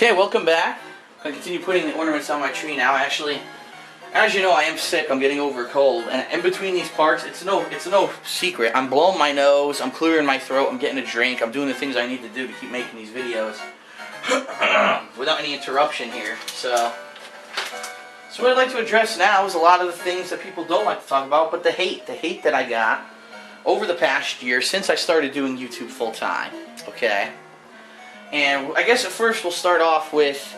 Okay, welcome back. I'm going to continue putting the ornaments on my tree now. Actually, as you know, I am sick. I'm getting over a cold. And in between these parts, it's no secret. I'm blowing my nose, I'm clearing my throat, I'm getting a drink, I'm doing the things I need to do to keep making these videos without any interruption here. So what I'd like to address now is a lot of the things that people don't like to talk about, but the hate that I got over the past year since I started doing YouTube full time. Okay? And I guess at first we'll start off with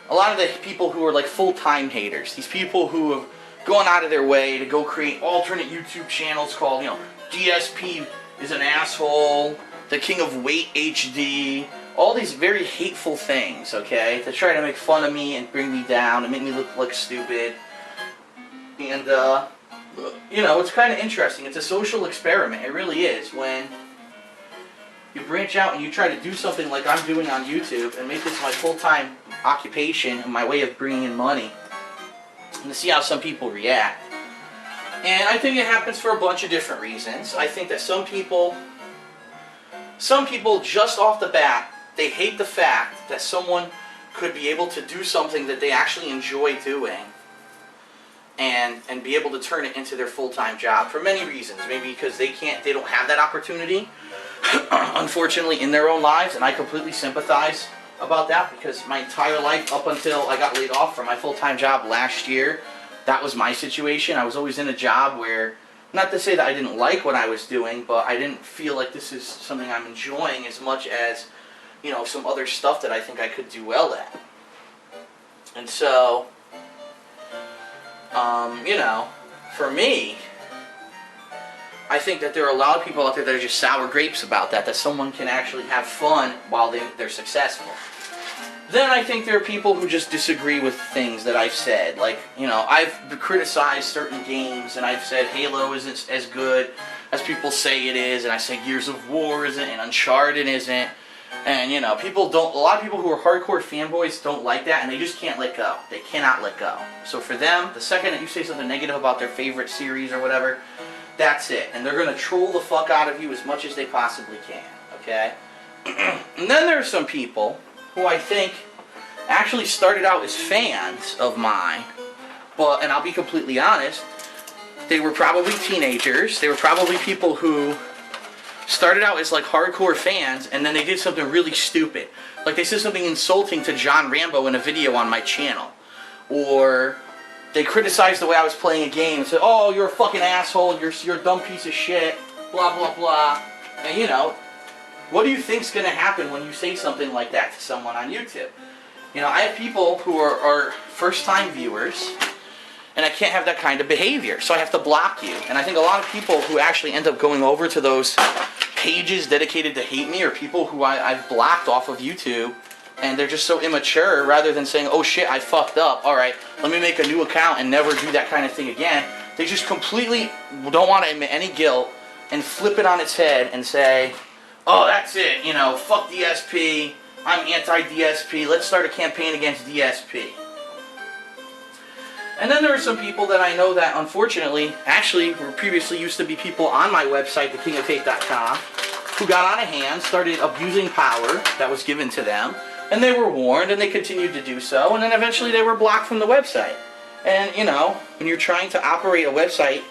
a lot of the people who are like full-time haters. These people who have gone out of their way to go create alternate YouTube channels called, DSP is an asshole, the king of weight HD, all these very hateful things, okay, to try to make fun of me and bring me down and make me look stupid. And, it's kind of interesting. It's a social experiment. It really is. When you branch out and you try to do something like I'm doing on YouTube and make this my full-time occupation and my way of bringing in money, and to see how some people react. And I think it happens for a bunch of different reasons. I think that some people just off the bat, they hate the fact that someone could be able to do something that they actually enjoy doing and be able to turn it into their full-time job for many reasons. Maybe because they don't have that opportunity, unfortunately, in their own lives, and I completely sympathize about that, because my entire life up until I got laid off from my full-time job last year, that was my situation. I was always in a job where, not to say that I didn't like what I was doing, but I didn't feel like this is something I'm enjoying as much as, some other stuff that I think I could do well at. And so, for me, I think that there are a lot of people out there that are just sour grapes about that someone can actually have fun while they're successful. Then I think there are people who just disagree with things that I've said. Like, I've criticized certain games, and I've said Halo isn't as good as people say it is, and I say Gears of War isn't, and Uncharted isn't. And, a lot of people who are hardcore fanboys don't like that, and they just can't let go. They cannot let go. So for them, the second that you say something negative about their favorite series or whatever, that's it. And they're going to troll the fuck out of you as much as they possibly can, okay? And then there are some people who I think actually started out as fans of mine, and I'll be completely honest, they were probably teenagers. They were probably people who started out as like hardcore fans, and then they did something really stupid. Like they said something insulting to John Rambo in a video on my channel. Or they criticized the way I was playing a game and said, oh, you're a fucking asshole, you're a dumb piece of shit, blah, blah, blah. And, what do you think's going to happen when you say something like that to someone on YouTube? I have people who are first-time viewers, and I can't have that kind of behavior, so I have to block you. And I think a lot of people who actually end up going over to those pages dedicated to hate me are people who I've blocked off of YouTube, and they're just so immature. Rather than saying, oh shit, I fucked up, alright, let me make a new account and never do that kind of thing again, they just completely don't want to admit any guilt and flip it on its head and say, oh, that's it, fuck DSP, I'm anti-DSP, let's start a campaign against DSP. And then there are some people that I know that, unfortunately, actually were previously used to be people on my website, thekingofhate.com, who got out of hand, started abusing power that was given to them, and they were warned, and they continued to do so, and then eventually they were blocked from the website. And, when you're trying to operate a website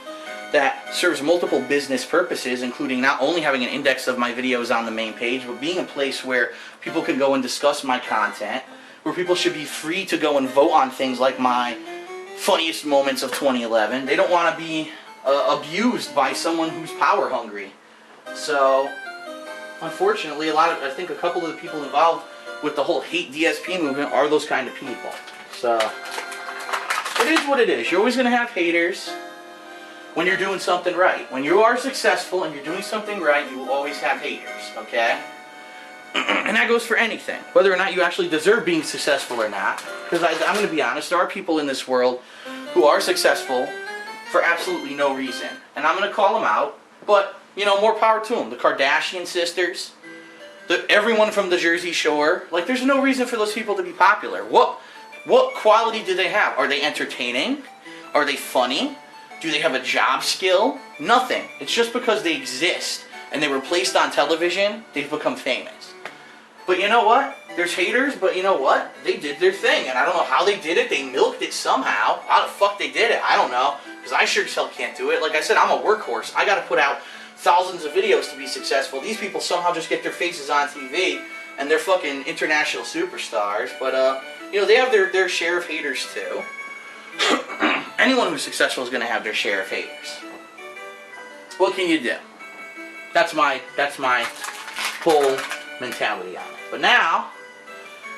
that serves multiple business purposes, including not only having an index of my videos on the main page, but being a place where people can go and discuss my content, where people should be free to go and vote on things like my funniest moments of 2011. They don't want to be abused by someone who's power hungry. So, unfortunately, I think a couple of the people involved with the whole hate DSP movement are those kind of people. So, it is what it is. You're always going to have haters when you're doing something right. When you are successful and you're doing something right, you will always have haters, okay? And that goes for anything, whether or not you actually deserve being successful or not. Because I'm going to be honest, there are people in this world who are successful for absolutely no reason. And I'm going to call them out, but, more power to them. The Kardashian sisters, everyone from the Jersey Shore, like, there's no reason for those people to be popular. What quality do they have? Are they entertaining? Are they funny? Do they have a job skill? Nothing. It's just because they exist and they were placed on television, they've become famous. But you know what? There's haters, but you know what? They did their thing, and I don't know how they did it. They milked it somehow. How the fuck they did it, I don't know, because I sure as hell can't do it. Like I said, I'm a workhorse. I gotta put out thousands of videos to be successful. These people somehow just get their faces on TV, and they're fucking international superstars, but you know, they have their share of haters too. Anyone who's successful is gonna have their share of haters. What can you do? That's my whole mentality on it. But now,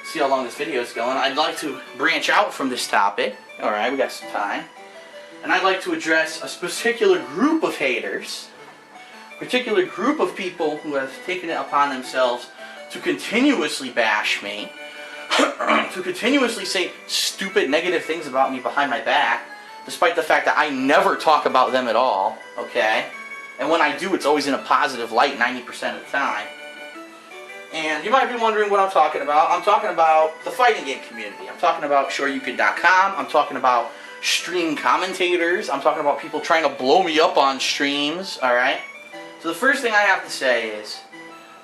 see how long this video is going, I'd like to branch out from this topic. Alright, we got some time. And I'd like to address a particular group of haters, a particular group of people who have taken it upon themselves to continuously bash me, to continuously say stupid negative things about me behind my back, despite the fact that I never talk about them at all, okay? And when I do, it's always in a positive light 90% of the time. And you might be wondering what I'm talking about. I'm talking about the fighting game community. I'm talking about SureYouCould.com. I'm talking about stream commentators. I'm talking about people trying to blow me up on streams, alright? So the first thing I have to say is,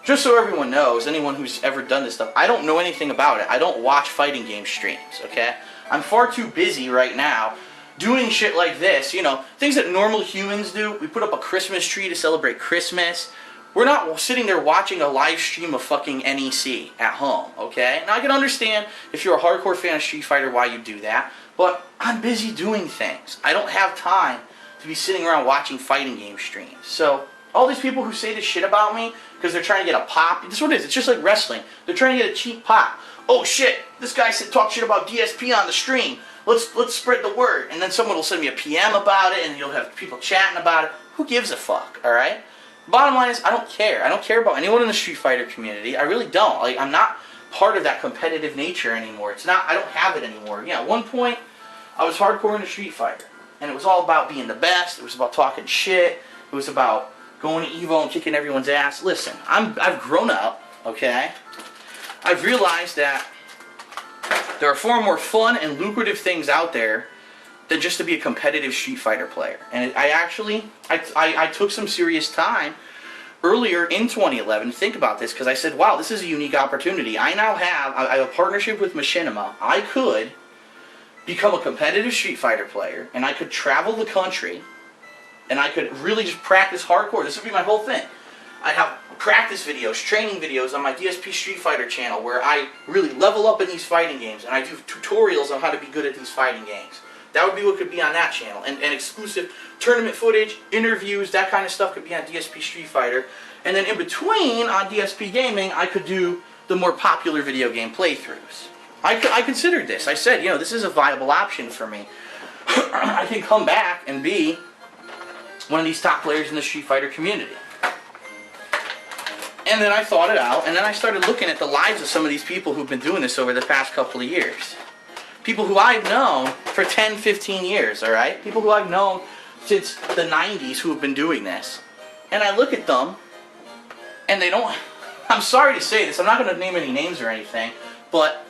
just so everyone knows, anyone who's ever done this stuff, I don't know anything about it. I don't watch fighting game streams, okay? I'm far too busy right now doing shit like this, you know, things that normal humans do. We put up a Christmas tree to celebrate Christmas. We're not sitting there watching a live stream of fucking NEC at home, okay? Now, I can understand if you're a hardcore fan of Street Fighter why you do that, but I'm busy doing things. I don't have time to be sitting around watching fighting game streams. So, all these people who say this shit about me because they're trying to get a pop, this is what it is, it's just like wrestling. They're trying to get a cheap pop. Oh shit, this guy said talk shit about DSP on the stream. Let's spread the word. And then someone will send me a PM about it, and you'll have people chatting about it. Who gives a fuck, alright? Bottom line is, I don't care. I don't care about anyone in the Street Fighter community. I really don't. Like, I'm not part of that competitive nature anymore. It's not, I don't have it anymore. Yeah, at one point, I was hardcore into Street Fighter. And it was all about being the best. It was about talking shit. It was about going to Evo and kicking everyone's ass. Listen, I've grown up, okay? I've realized that there are far more fun and lucrative things out there than just to be a competitive Street Fighter player. And I took some serious time earlier in 2011 to think about this, because I said, wow, this is a unique opportunity. I now have a partnership with Machinima. I could become a competitive Street Fighter player, and I could travel the country, and I could really just practice hardcore. This would be my whole thing. I'd have practice videos, training videos on my DSP Street Fighter channel where I really level up in these fighting games, and I do tutorials on how to be good at these fighting games. That would be what could be on that channel. And exclusive tournament footage, interviews, that kind of stuff could be on DSP Street Fighter. And then in between, on DSP Gaming, I could do the more popular video game playthroughs. I considered this. I said, you know, this is a viable option for me. I can come back and be one of these top players in the Street Fighter community. And then I thought it out, and then I started looking at the lives of some of these people who've been doing this over the past couple of years. People who I've known for 10, 15 years, alright? People who I've known since the 90s who have been doing this. And I look at them, and they don't... I'm sorry to say this, I'm not going to name any names or anything, but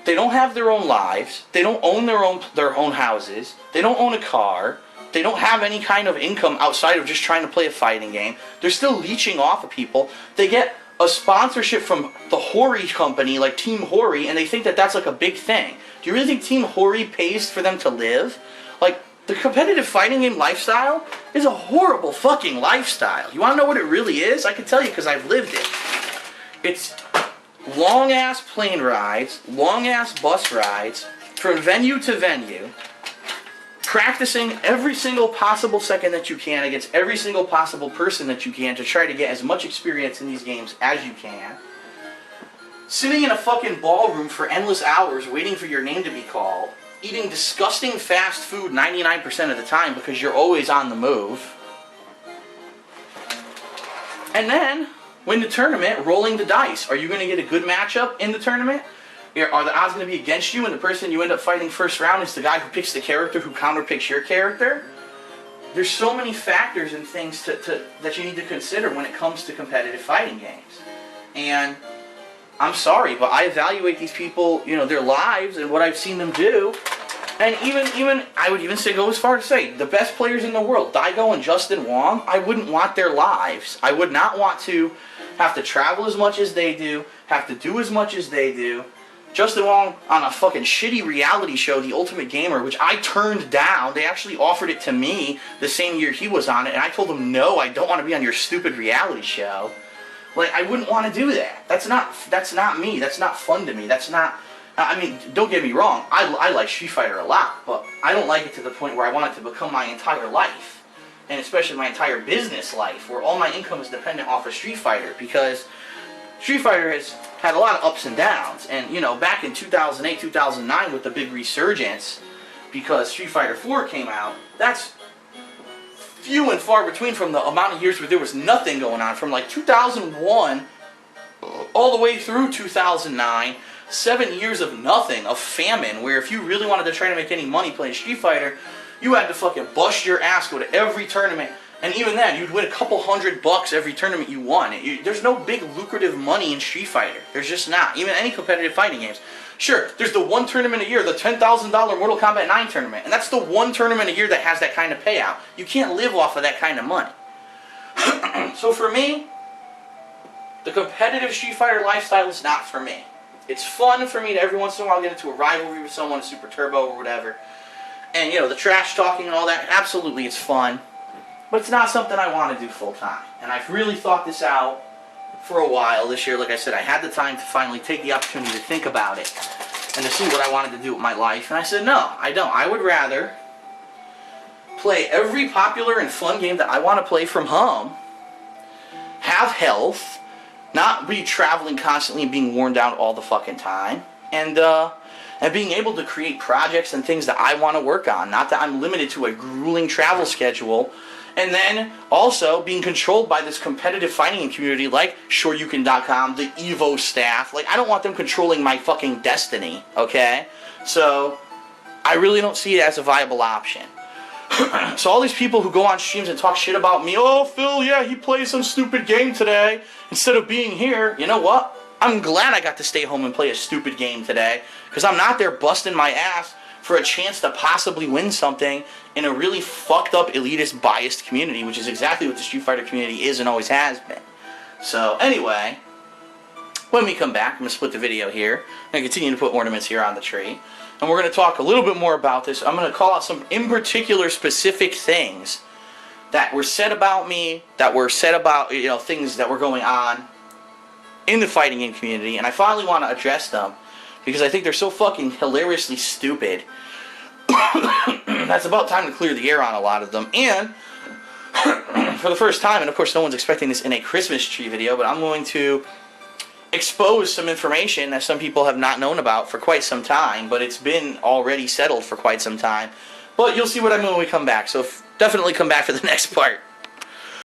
they don't have their own lives, they don't own their own houses, they don't own a car, they don't have any kind of income outside of just trying to play a fighting game. They're still leeching off of people. They get a sponsorship from the Hori company, like Team Hori, and they think that that's like a big thing. Do you really think Team Hori pays for them to live? Like, the competitive fighting game lifestyle is a horrible fucking lifestyle. You want to know what it really is? I can tell you because I've lived it. It's long-ass plane rides, long-ass bus rides, from venue to venue, practicing every single possible second that you can against every single possible person that you can to try to get as much experience in these games as you can. Sitting in a fucking ballroom for endless hours waiting for your name to be called. Eating disgusting fast food 99% of the time because you're always on the move. And then, win the tournament, rolling the dice. Are you going to get a good matchup in the tournament? Are the odds going to be against you, and the person you end up fighting first round is the guy who picks the character who counterpicks your character? There's so many factors and things that you need to consider when it comes to competitive fighting games. And I'm sorry, but I evaluate these people, you know, their lives and what I've seen them do. And even I would even go as far to say, the best players in the world, Daigo and Justin Wong, I wouldn't want their lives. I would not want to have to travel as much as they do, have to do as much as they do. Justin Wong on a fucking shitty reality show, The Ultimate Gamer, which I turned down. They actually offered it to me the same year he was on it, and I told them, no, I don't want to be on your stupid reality show. Like, I wouldn't want to do that. That's not me. That's not fun to me. That's not... I mean, don't get me wrong. I like Street Fighter a lot, but I don't like it to the point where I want it to become my entire life. And especially my entire business life, where all my income is dependent off of Street Fighter, because Street Fighter has had a lot of ups and downs. And, you know, back in 2008, 2009, with the big resurgence, because Street Fighter 4 came out, that's few and far between from the amount of years where there was nothing going on. From like 2001 all the way through 2009, 7 years of nothing, of famine, where if you really wanted to try to make any money playing Street Fighter, you had to fucking bust your ass, go to every tournament, and even then, you'd win a couple $100 every tournament you won. There's no big lucrative money in Street Fighter. There's just not. Even any competitive fighting games. Sure, there's the one tournament a year, the $10,000 Mortal Kombat 9 tournament, and that's the one tournament a year that has that kind of payout. You can't live off of that kind of money. So for me, the competitive Street Fighter lifestyle is not for me. It's fun for me to every once in a while get into a rivalry with someone, a Super Turbo or whatever. And, you know, the trash talking and all that, absolutely it's fun. But it's not something I want to do full time. And I've really thought this out for a while this year. Like I said, I had the time to finally take the opportunity to think about it and to see what I wanted to do with my life. And I said, no, I don't. I would rather play every popular and fun game that I want to play from home, have health, not be traveling constantly and being worn down all the fucking time, and being able to create projects and things that I want to work on. Not that I'm limited to a grueling travel schedule. And then also being controlled by this competitive fighting community like Shoryuken.com, the Evo staff. Like, I don't want them controlling my fucking destiny, okay? So, I really don't see it as a viable option. So all these people who go on streams and talk shit about me, oh, Phil, yeah, he plays some stupid game today, instead of being here, you know what? I'm glad I got to stay home and play a stupid game today, because I'm not there busting my ass for a chance to possibly win something in a really fucked up, elitist, biased community, which is exactly what the Street Fighter community is and always has been. So, anyway, when we come back, I'm going to split the video here. I'm going to continue to put ornaments here on the tree. And we're going to talk a little bit more about this. I'm going to call out some, in particular, specific things that were said about me, that were said about, you know, things that were going on in the fighting game community. And I finally want to address them, because I think they're so fucking hilariously stupid. That's about time to clear the air on a lot of them. And for the first time, and of course no one's expecting this in a Christmas tree video, but I'm going to expose some information that some people have not known about for quite some time, but it's been already settled for quite some time. But you'll see what I mean when we come back, so definitely come back for the next part.